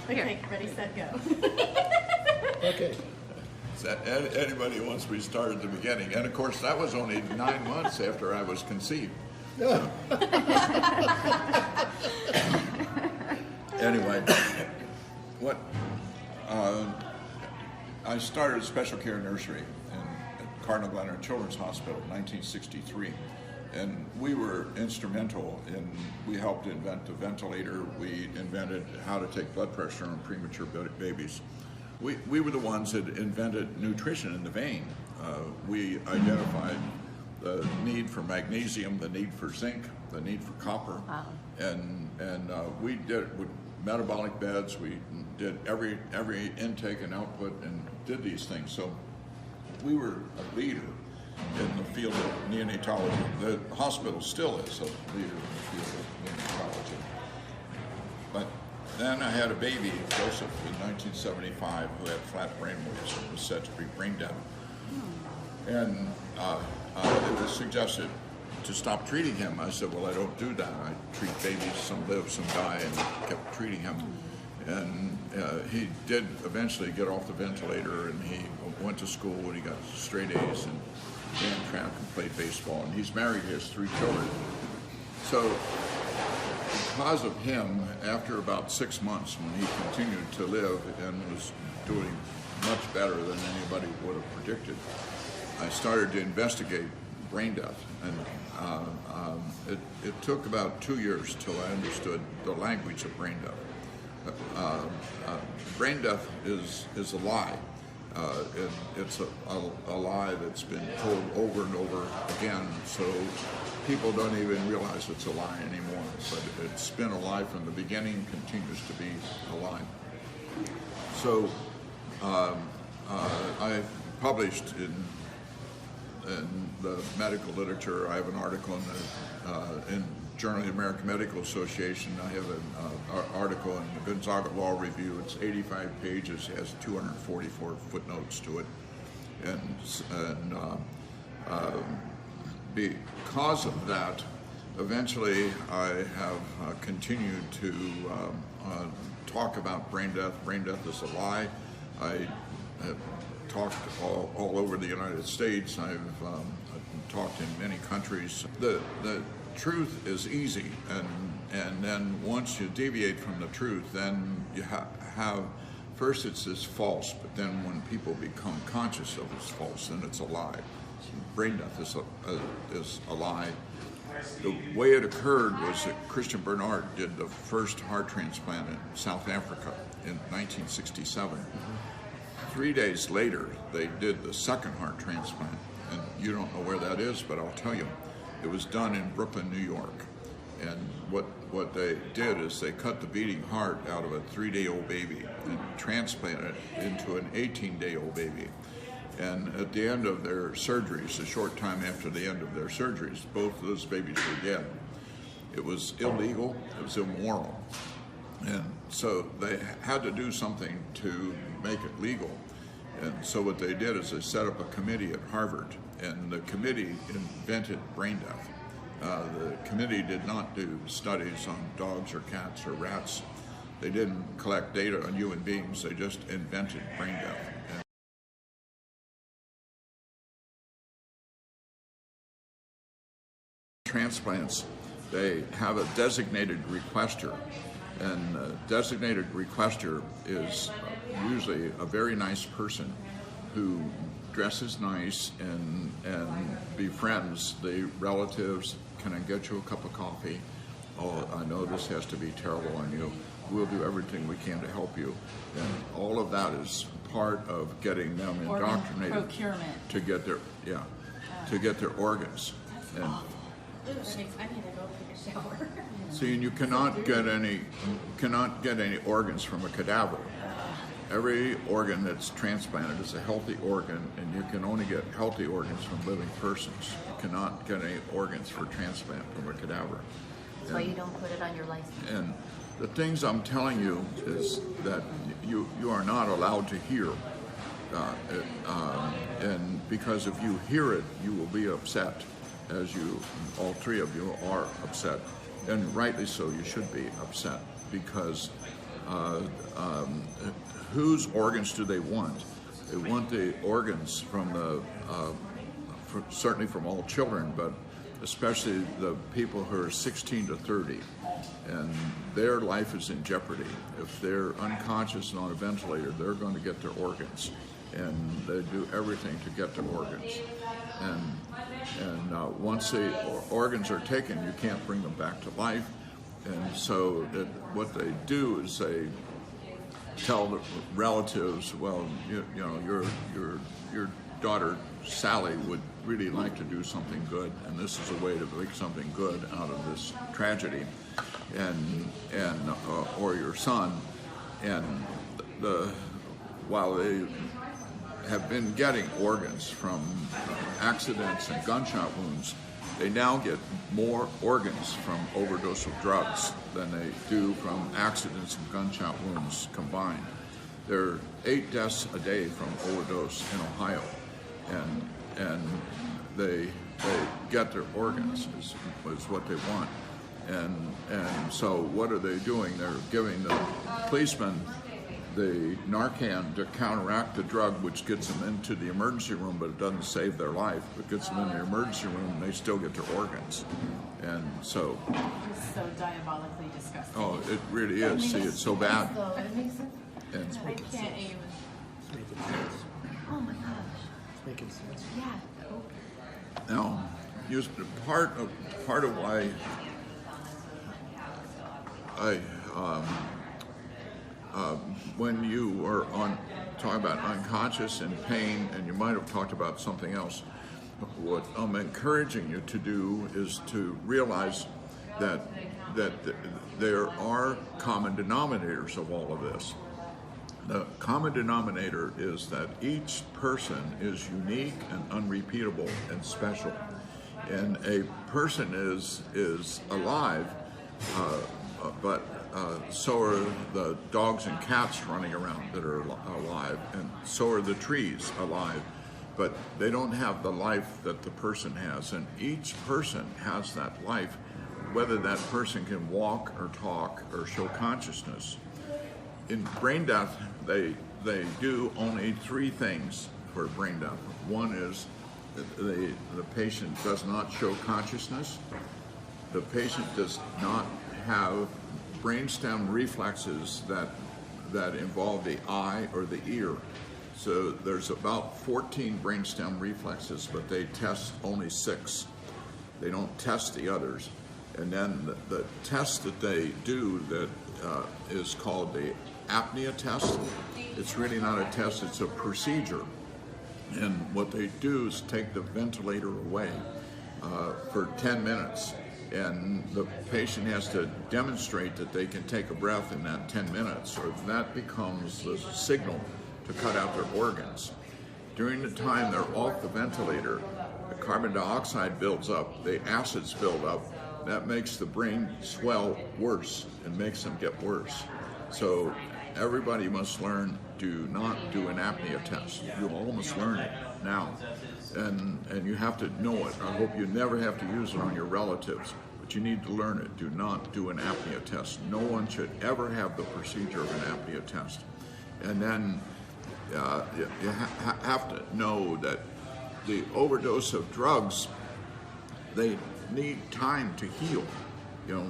Okay, ready, set, go. Okay. Is that anybody wants to restart at the beginning? And of course, that was only 9 months after I was conceived. Anyway, what I started a special care nursery at Cardinal Glenner Children's Hospital in 1963. And we were instrumental we helped invent the ventilator. We invented how to take blood pressure on premature babies. We were the ones that invented nutrition in the vein. We identified the need for magnesium, the need for zinc, the need for copper. Wow. And we did it with metabolic beds. We did every intake and output and did these things. So we were a leader in the field of neonatology. The hospital still is a leader in the field of neonatology. But then I had a baby, Joseph, in 1975, who had flat brainwaves and was said to be brain dead. And it was suggested to stop treating him. I said, well, I don't do that. I treat babies, some live, some die, and kept treating him. And he did eventually get off the ventilator, and he went to school, and he got straight A's and ran track and played baseball. And he's married, he has 3 children. So because of him, after about 6 months, when he continued to live and was doing much better than anybody would have predicted, I started to investigate brain death. And it took about 2 years till I understood the language of brain death. Brain death is a lie. It's a lie that's been told over and over again, so people don't even realize it's a lie anymore. But it's been a lie from the beginning, continues to be a lie. So I published in the medical literature. I have an article in Journal of the American Medical Association. I have an article in the Gonzaga Law Review. It's 85 pages, has 244 footnotes to it. And because of that, eventually I have continued to talk about brain death. Brain death is a lie. I have talked all over the United States. I've talked in many countries. The truth is easy, and then once you deviate from the truth, then you have first it's false, but then when people become conscious of it's false, then it's a lie. Brain death is a lie. The way it occurred was that Christian Barnard did the first heart transplant in South Africa in 1967. 3 days later, they did the second heart transplant, and you don't know where that is, but I'll tell you. It was done in Brooklyn, New York, and what they did is they cut the beating heart out of a 3-day-old baby and transplanted it into an 18-day-old baby. And at the end of their surgeries, a short time after the end of their surgeries, both of those babies were dead. It was illegal, it was immoral, and so they had to do something to make it legal. And so what they did is they set up a committee at Harvard, and the committee invented brain death. The committee did not do studies on dogs or cats or rats. They didn't collect data on human beings, they just invented brain death. And transplants, they have a designated requester, and a designated requester is usually a very nice person who dresses nice and befriends the relatives. Can I get you a cup of coffee? Oh, I know this has to be terrible on you. We'll do everything we can to help you. And all of that is part of getting them indoctrinated procurement to get their to get their organs. And I need to go take a shower. see, and you cannot get any organs from a cadaver. Every organ that's transplanted is a healthy organ, and you can only get healthy organs from living persons. You cannot get any organs for transplant from a cadaver. That's why you don't put it on your license. And the things I'm telling you is that you are not allowed to hear. And because if you hear it, you will be upset, as all 3 of you are upset. And rightly so, you should be upset, because whose organs do they want? They want the organs from the, certainly from all children, but especially the people who are 16 to 30, and their life is in jeopardy. If they're unconscious and on a ventilator, they're going to get their organs, and they do everything to get their organs. And once the organs are taken, you can't bring them back to life. And so what they do is they tell the relatives, well, you know, your daughter Sally would really like to do something good, and this is a way to make something good out of this tragedy, or your son, and while they have been getting organs from accidents and gunshot wounds, they now get more organs from overdose of drugs than they do from accidents and gunshot wounds combined. There are 8 deaths a day from overdose in Ohio, and they get their organs is what they want. And so what are they doing? They're giving the policemen the Narcan to counteract the drug, which gets them into the emergency room, but it doesn't save their life. It gets them in the emergency room, and they still get their organs. And so, It's so diabolically disgusting. oh, it really is. See, it's so bad. So it makes sense. And I can't even. It's making sense. Oh my gosh. It's making sense. Yeah. now, part of why when you are talking about unconscious and pain, and you might have talked about something else, what I'm encouraging you to do is to realize that there are common denominators of all of this. The common denominator is that each person is unique and unrepeatable and special. And a person is alive, but so are the dogs and cats running around that are alive, and so are the trees alive, but they don't have the life that the person has. And each person has that life, whether that person can walk or talk or show consciousness. In brain death, they do only 3 things for brain death. One is the patient does not show consciousness. The patient does not have brainstem reflexes that involve the eye or the ear. So there's about 14 brainstem reflexes, but they test only 6. They don't test the others. And then the test that they do that is called the apnea test. It's really not a test, it's a procedure. And what they do is take the ventilator away for 10 minutes. And the patient has to demonstrate that they can take a breath in that 10 minutes, or that becomes the signal to cut out their organs. During the time they're off the ventilator, the carbon dioxide builds up, the acids build up, that makes the brain swell worse and makes them get worse. So everybody must learn, do not do an apnea test. You'll almost learn it now. And you have to know it. I hope you never have to use it on your relatives, but you need to learn it. Do not do an apnea test. No one should ever have the procedure of an apnea test. And then you have to know that the overdose of drugs, they need time to heal. You know,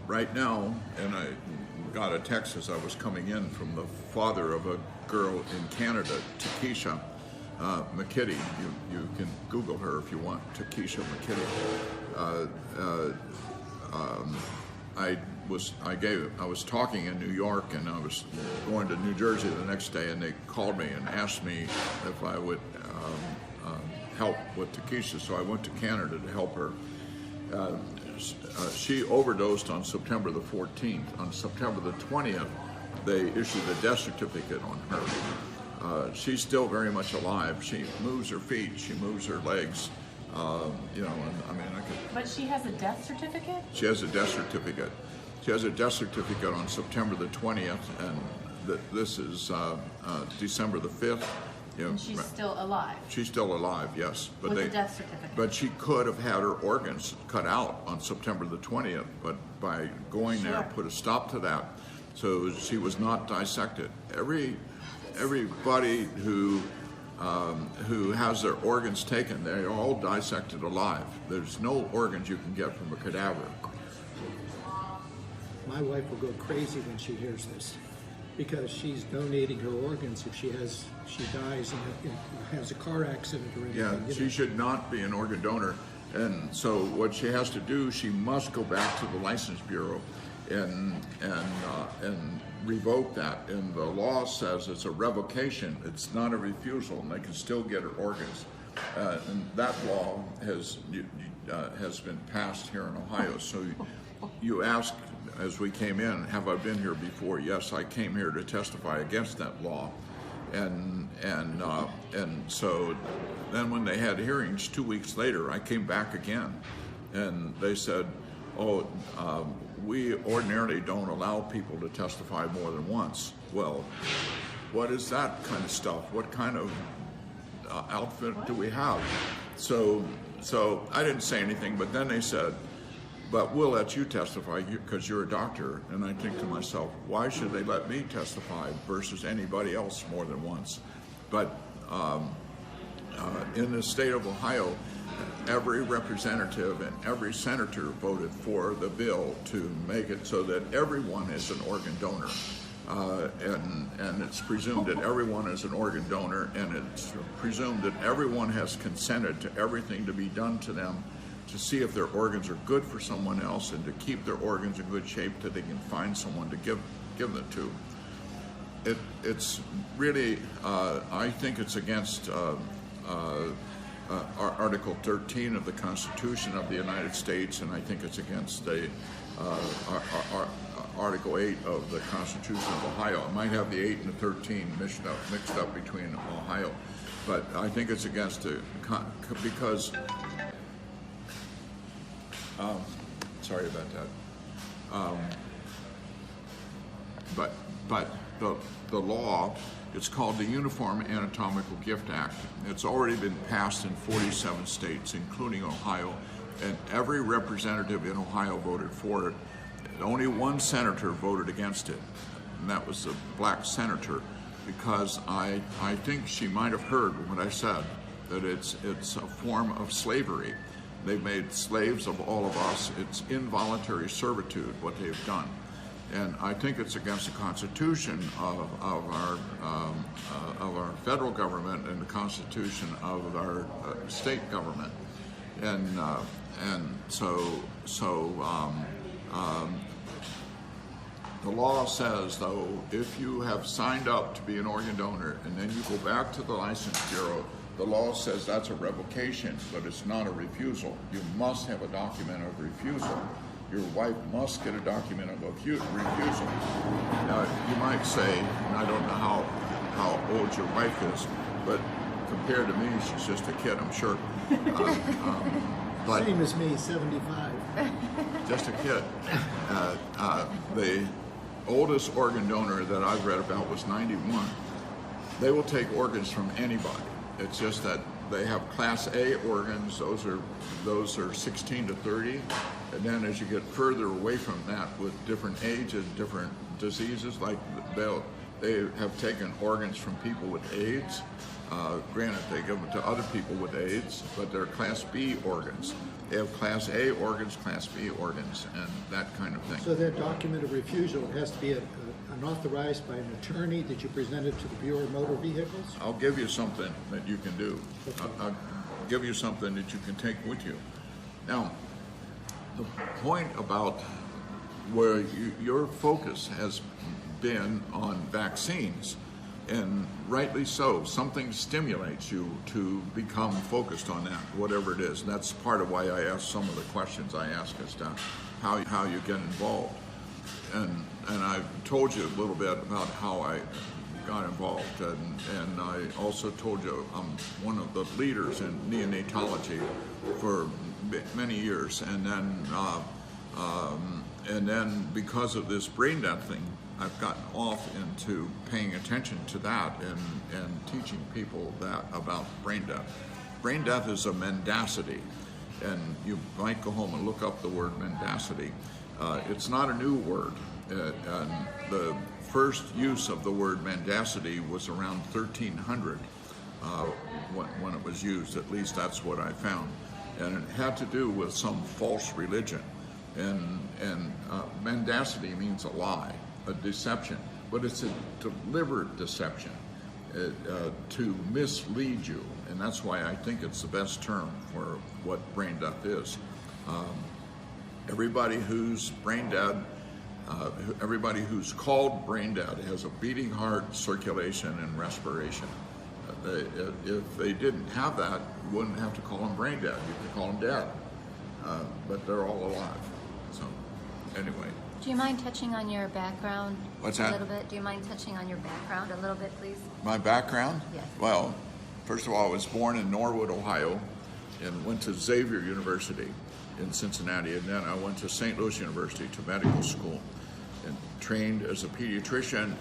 right now, and I got a text as I was coming in from the father of a girl in Canada, Takesha McKitty. You can Google her if you want, Takesha McKitty. I was talking in New York, and I was going to New Jersey the next day, and they called me and asked me if I would help with Takesha. So I went to Canada to help her. She overdosed on September the 14th. On September the 20th, they issued a death certificate on her. She's still very much alive. She moves her feet, she moves her legs. You know, and I mean, But she has a death certificate? she has a death certificate. She has a death certificate on September the 20th, and this is December the 5th. You know, And she's still alive? she's still alive, yes. But With a death certificate? But she could have had her organs cut out on September the 20th, but by going there, Sure. put a stop to that. So she was not dissected. Everybody who has their organs taken, they're all dissected alive. There's no organs you can get from a cadaver. My wife will go crazy when she hears this because she's donating her organs if she dies and has a car accident or anything. Yeah, you she know. should not be an organ donor. And so what she has to do, she must go back to the License Bureau and revoke that. And the law says it's a revocation. It's not a refusal, and they can still get her organs. And that law has been passed here in Ohio. So you asked as we came in, have I been here before? Yes, I came here to testify against that law. And so then when they had hearings 2 weeks later, I came back again, and they said, oh, we ordinarily don't allow people to testify more than once. Well, what is that kind of stuff? What kind of outfit do we have? So I didn't say anything, but then they said, but we'll let you testify because you're a doctor. And I think to myself, why should they let me testify versus anybody else more than once? But in the state of Ohio, every representative and every senator voted for the bill to make it so that everyone is an organ donor. And it's presumed that everyone is an organ donor, and it's presumed that everyone has consented to everything to be done to them to see if their organs are good for someone else and to keep their organs in good shape that they can find someone to give them to. It's really, I think it's against Article 13 of the Constitution of the United States, and I think it's against the Article 8 of the Constitution of Ohio. I might have the 8 and the 13 mixed up between Ohio, but I think it's against the, because, sorry about that. But the law, it's called the Uniform Anatomical Gift Act. It's already been passed in 47 states, including Ohio, and every representative in Ohio voted for it. Only one senator voted against it, and that was the black senator, because I think she might have heard what I said, that it's a form of slavery. They've made slaves of all of us. It's involuntary servitude, what they've done. And I think it's against the Constitution of our federal government and the Constitution of our state government. And so the law says, though, if you have signed up to be an organ donor and then you go back to the License Bureau, the law says that's a revocation, but it's not a refusal. You must have a document of refusal. Your wife must get a document of refusal. Now, you might say, and I don't know how old your wife is, but compared to me, she's just a kid, I'm sure. But Same as me, 75. just a kid. The oldest organ donor that I've read about was 91. They will take organs from anybody. It's just that they have Class A organs. Those are 16 to 30. And then as you get further away from that with different ages, different diseases, like they have taken organs from people with AIDS. Granted, they give them to other people with AIDS, but they're Class B organs. They have Class A organs, Class B organs, and that kind of thing. So that document of refusal has to be an authorized by an attorney. Did you present it to the Bureau of Motor Vehicles? I'll give you something that you can do. I'll give you something that you can take with you. Now, the point about where your focus has been on vaccines, and rightly so, something stimulates you to become focused on that, whatever it is. And that's part of why I asked some of the questions I ask as to how you get involved. And I told you a little bit about how I got involved, and I also told you I'm one of the leaders in neonatology for many years, and then because of this brain death thing, I've gotten off into paying attention to that and teaching people that about brain death. Brain death is a mendacity, and you might go home and look up the word mendacity. It's not a new word. And the first use of the word mendacity was around 1300 when it was used. At least that's what I found. And it had to do with some false religion. And mendacity means a lie, a deception, but it's a deliberate deception to mislead you. And that's why I think it's the best term for what brain death is. Everybody who's brain dead, everybody who's called brain dead has a beating heart, circulation, and respiration. If they didn't have that, you wouldn't have to call them brain dead. You could call them dead, but they're all alive. So, anyway. Do you mind touching on your background What's a that? little bit? Do you mind touching on your background a little bit, please? My background? Yes. Well, first of all, I was born in Norwood, Ohio, and went to Xavier University in Cincinnati, and then I went to St. Louis University to medical school and trained as a pediatrician,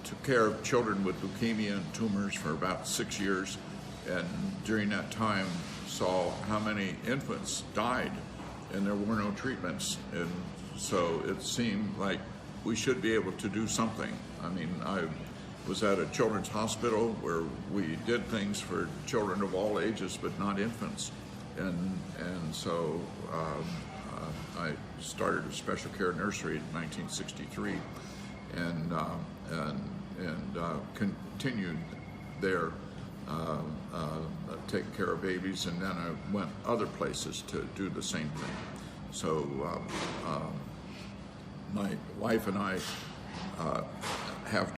took care of children with leukemia and tumors for about 6 years, and during that time saw how many infants died and there were no treatments, and so it seemed like we should be able to do something. I mean, I was at a children's hospital where we did things for children of all ages but not infants, and so I started a special care nursery in 1963 and continued there taking care of babies, and then I went other places to do the same thing. So my wife and I have